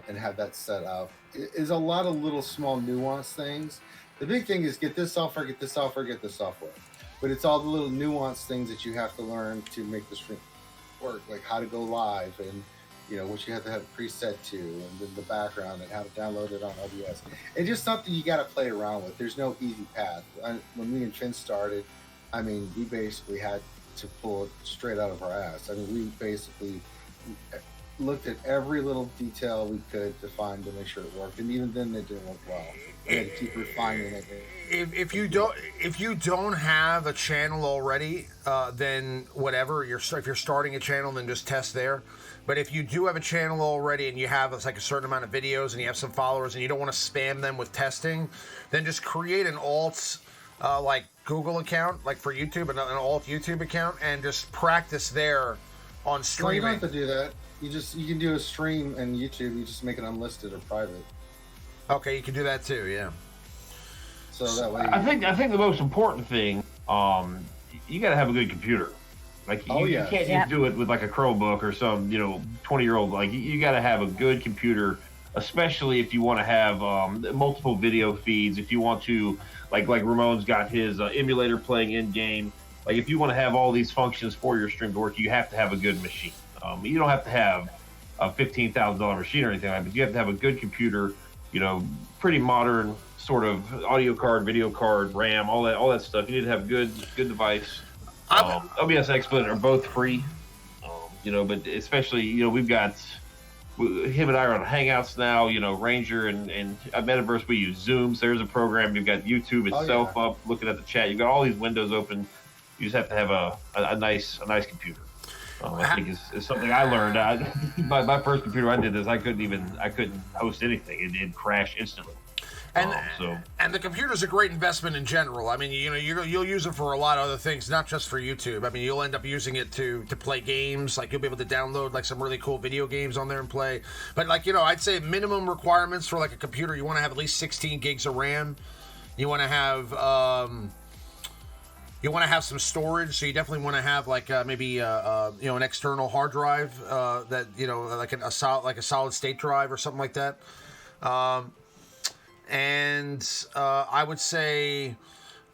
D: and have that set up. It's a lot of little small nuanced things. The big thing is get this software, get this software, get this software. But it's all the little nuanced things that you have to learn to make the stream work, like how to go live and what you have to have a preset to, and then the background and how to download it on OBS. It's just something you got to play around with. There's no easy path. When me and Finn started, I mean, we basically had to pull it straight out of our ass. I mean, we basically looked at every little detail we could to find to make sure it worked, and even then, it didn't work well. We had to keep refining it.
A: If you don't have a channel already, then whatever. If you're starting a channel, then just test there. But if you do have a channel already and you have like a certain amount of videos and you have some followers and you don't want to spam them with testing, then just create an alt like Google account, like for YouTube, an alt YouTube account, and just practice there on
D: No, you
A: streaming.
D: don't have to do that. You can do a stream and YouTube. You just make it unlisted or private.
A: Okay, you can do that too. Yeah.
D: So that way.
B: I think the most important thing, you got to have a good computer. Like you can't just do it with like a Chromebook or some 20-year-old. Like you got to have a good computer, especially if you want to have multiple video feeds. If you want to like Ramon's got his emulator playing in game. Like if you want to have all these functions for your stream to work, you have to have a good machine. You don't have to have a $15,000 machine or anything like that, but you have to have a good computer, pretty modern sort of audio card, video card, RAM, all that stuff. You need to have a good device. OBS XSplit are both free, but especially, we've got him and I are on Hangouts now, Ranger and at Metaverse we use Zoom. So there's a program. You've got YouTube itself up, looking at the chat. You've got all these windows open. You just have to have a nice computer. I think it's something I learned. My first computer I did this, I couldn't host anything. It'd crash instantly.
A: And the computer's a great investment in general. I mean, you'll use it for a lot of other things, not just for YouTube. I mean, you'll end up using it to play games. Like you'll be able to download like some really cool video games on there and play. But like I'd say minimum requirements for like a computer, you want to have at least 16 gigs of RAM. You want to have some storage, so you definitely want to have like maybe an external hard drive that like a solid state drive or something like that. And I would say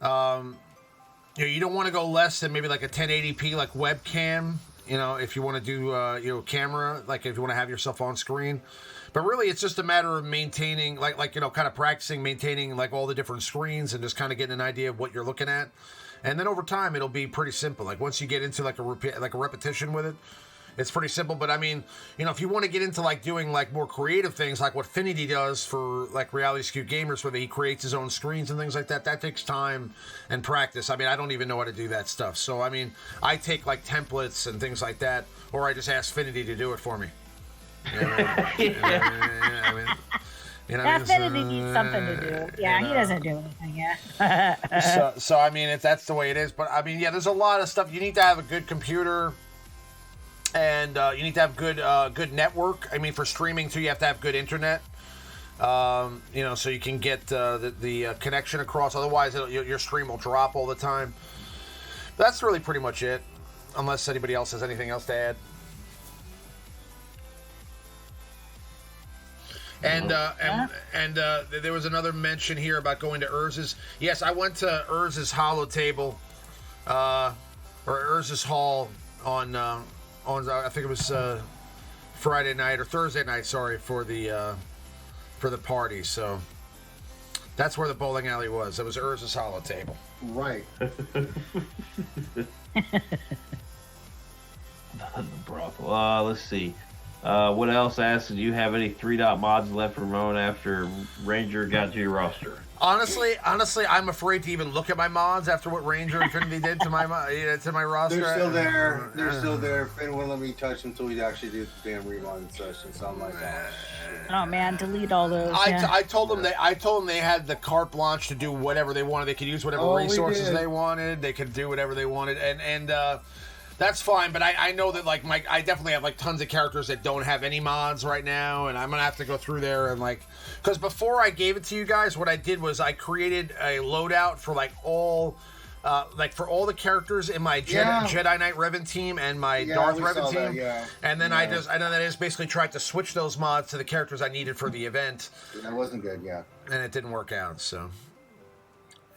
A: you don't want to go less than maybe like a 1080p like webcam. If you want to do camera, like if you want to have yourself on screen. But really, it's just a matter of maintaining, kind of practicing maintaining like all the different screens and just kind of getting an idea of what you're looking at. And then over time, it'll be pretty simple. Like once you get into like a repetition with it, it's pretty simple. But I mean, if you want to get into like doing like more creative things, like what Finity does for like Reality Skewed Gamers, where he creates his own screens and things like that, that takes time and practice. I mean, I don't even know how to do that stuff. So I mean, I take like templates and things like that, or I just ask Finity to do it for me.
C: Finity needs something to do. Yeah, he doesn't do anything. Yeah.
A: so I mean, if that's the way it is. But I mean, yeah, there's a lot of stuff. You need to have a good computer, and you need to have good network. I mean, for streaming too, you have to have good internet. So you can get the connection across. Otherwise, your stream will drop all the time. That's really pretty much it, unless anybody else has anything else to add. And there was another mention here about going to Urz's. Yes, I went to Urz's Hollow Table, or Urz's Hall on I think it was Friday night or Thursday night. Sorry, for the party. So that's where the bowling alley was. It was Urz's Hollow Table.
D: Right.
B: The brothel. Let's see. What else asked? Do you have any 3-dot mods left for Ramon after Ranger got to your roster?
A: Honestly, I'm afraid to even look at my mods after what Ranger Infinity did to my roster.
D: They're still there. They're still there. Finn wouldn't let me touch them until we actually do the damn remodding session. So I'm like,
C: oh man, delete all those.
A: I told them they had the carte blanche to do whatever they wanted. They could use whatever resources they wanted. They could do whatever they wanted, and that's fine. But I know that like I definitely have like tons of characters that don't have any mods right now, and I'm gonna have to go through there and because before I gave it to you guys, what I did was I created a loadout for like all. For all the characters in my Jedi Knight Revan team and my Darth Revan team, and then I just basically tried to switch those mods to the characters I needed for the event.
D: That wasn't good,
A: and it didn't work out. So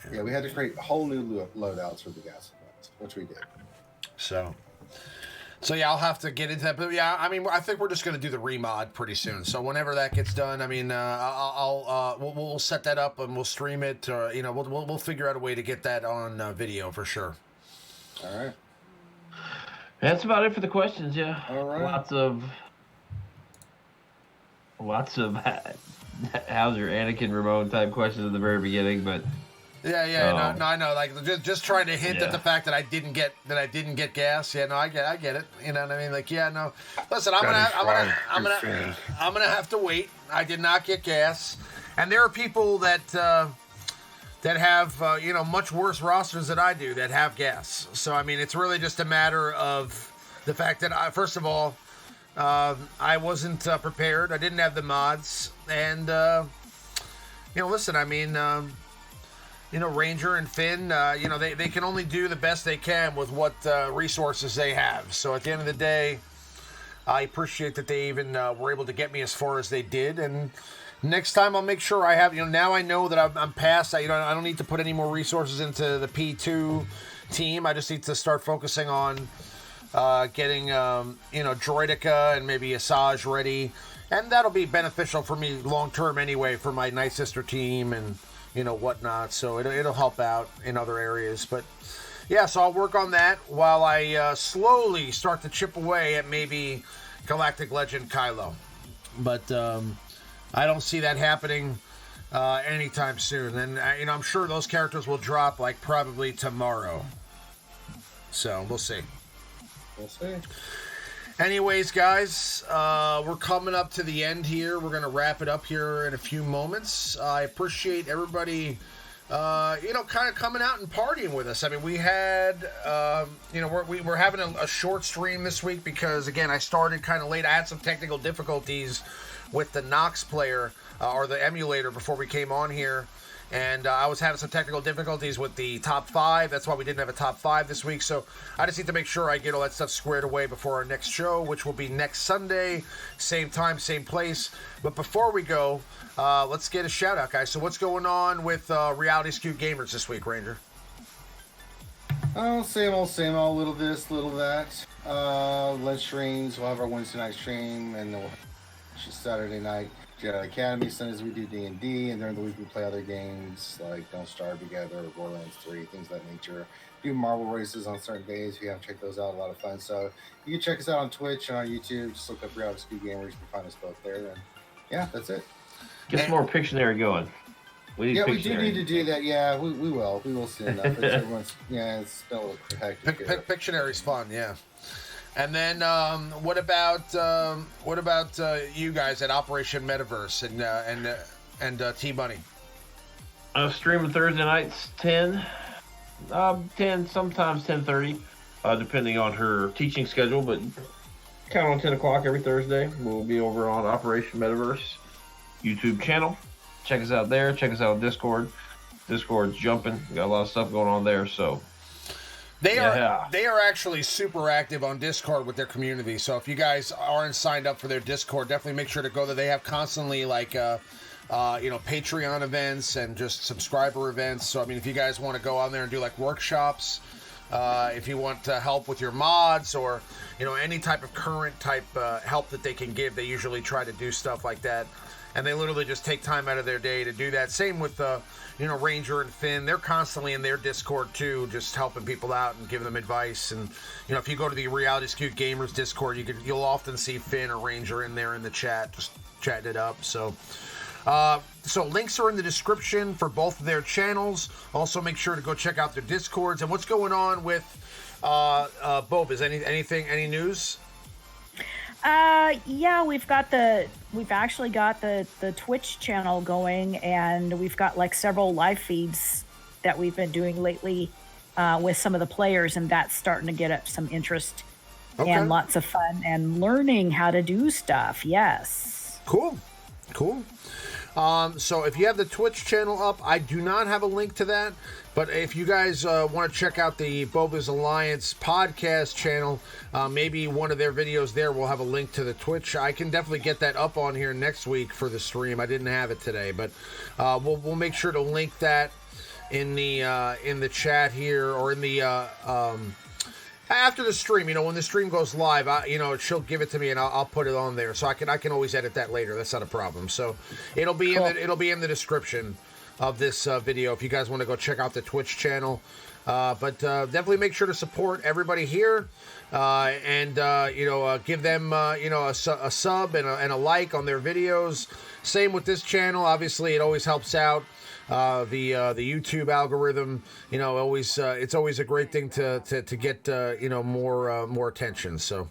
D: we had to create whole new loadouts for the gas mods, which we did.
A: So yeah, I'll have to get into that. But yeah, I mean, I think we're just going to do the remod pretty soon. So whenever that gets done, I mean, we'll set that up and we'll stream it. We'll figure out a way to get that on video for sure.
D: All right.
B: That's about it for the questions. Yeah.
D: All right.
B: Lots of how's your Anakin Ramon type questions at the very beginning, but.
A: Yeah, no, I know. Like, just trying to hint at the fact that I didn't get gas. Yeah, no, I get it. You know what I mean? Like, yeah, no. Listen, I'm gonna have to wait. I did not get gas, and there are people that that have much worse rosters than I do that have gas. So I mean, it's really just a matter of the fact that first of all, I wasn't prepared. I didn't have the mods, and listen, I mean, Ranger and Finn, they can only do the best they can with what resources they have. So at the end of the day, I appreciate that they even were able to get me as far as they did, and next time I'll make sure I have, now I know that I'm past. I don't need to put any more resources into the P2 team. I just need to start focusing on getting, Droidica and maybe Asajj ready. And that'll be beneficial for me long term anyway for my Night Sister team and, whatnot. So it'll help out in other areas. But yeah, so I'll work on that while I slowly start to chip away at maybe Galactic Legend Kylo. But, I don't see that happening anytime soon. And, I'm sure those characters will drop, like, probably tomorrow. So, we'll see.
D: We'll see.
A: Anyways, guys, we're coming up to the end here. We're going to wrap it up here in a few moments. I appreciate everybody, kind of coming out and partying with us. I mean, we had, we're having a short stream this week because, again, I started kind of late. I had some technical difficulties with the Nox player or the emulator before we came on here, and I was having some technical difficulties with the top 5. That's why we didn't have a top 5 this week. So I just need to make sure I get all that stuff squared away before our next show, which will be next Sunday, same time, same place. But before we go, let's get a shout out, guys. So what's going on with Reality Skewed Gamers this week, Ranger?
D: Oh, same old, little this, little that. Lunch streams, we'll have our Wednesday night stream, and then we'll Saturday night Jedi Academy. Sundays we do D&D, and during the week we play other games like Don't Starve Together or Borderlands 3, things of that nature. Do Marvel races on certain days. If you haven't checked those out, a lot of fun. So you can check us out on Twitch and on YouTube. Just look up Reality Skewed Gamers. You can find us both there. And yeah, that's it.
B: Get some more Pictionary going. We
D: do need to do that. Yeah, we will. We will soon enough. It's been a little hectic.
A: Pictionary's fun, yeah. And then what about you guys at Operation Metaverse and TMoney?
B: Streaming Thursday nights 10, sometimes 10:30, depending on her teaching schedule. But count on 10 o'clock every Thursday. We'll be over on Operation Metaverse YouTube channel. Check us out there. Check us out on Discord. Discord's jumping. We got a lot of stuff going on there. So.
A: They are actually super active on Discord with their community. So if you guys aren't signed up for their Discord, definitely make sure to go there. They have constantly Patreon events and just subscriber events. So I mean, if you guys want to go on there and do like workshops, if you want help with your mods or any type of current type help that they can give, they usually try to do stuff like that. And they literally just take time out of their day to do that. Same with Ranger and Finn. They're constantly in their Discord too, just helping people out and giving them advice. And if you go to the Reality Skewed Gamers Discord, you'll often see Finn or Ranger in there in the chat, just chatting it up. So links are in the description for both of their channels. Also, make sure to go check out their Discords. And what's going on with Boba? Is any news?
C: Yeah, we've actually got the Twitch channel going, and we've got like several live feeds that we've been doing lately with some of the players, and that's starting to get up some interest and lots of fun and learning how to do stuff. Yes.
A: Cool. So if you have the Twitch channel up, I do not have a link to that. But if you guys want to check out the Boba's Alliance podcast channel, maybe one of their videos there will have a link to the Twitch. I can definitely get that up on here next week for the stream. I didn't have it today, but we'll make sure to link that in the chat here or in the after the stream. When the stream goes live, she'll give it to me and I'll put it on there, so I can always edit that later. That's not a problem. So it'll be in the description of this video if you guys want to go check out the Twitch channel. But definitely make sure to support everybody here and give them a sub and a like on their videos. Same with this channel. Obviously, it always helps out the YouTube algorithm. It's always a great thing to get more attention. So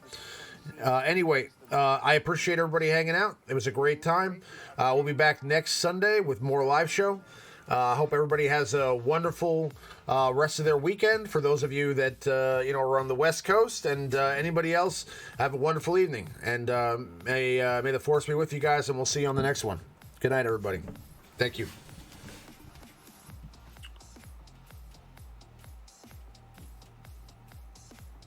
A: anyway, I appreciate everybody hanging out. It was a great time. We'll be back next Sunday with more live show. I hope everybody has a wonderful rest of their weekend. For those of you that are on the West Coast, and anybody else, have a wonderful evening. And may the force be with you guys, and we'll see you on the next one. Good night, everybody. Thank you.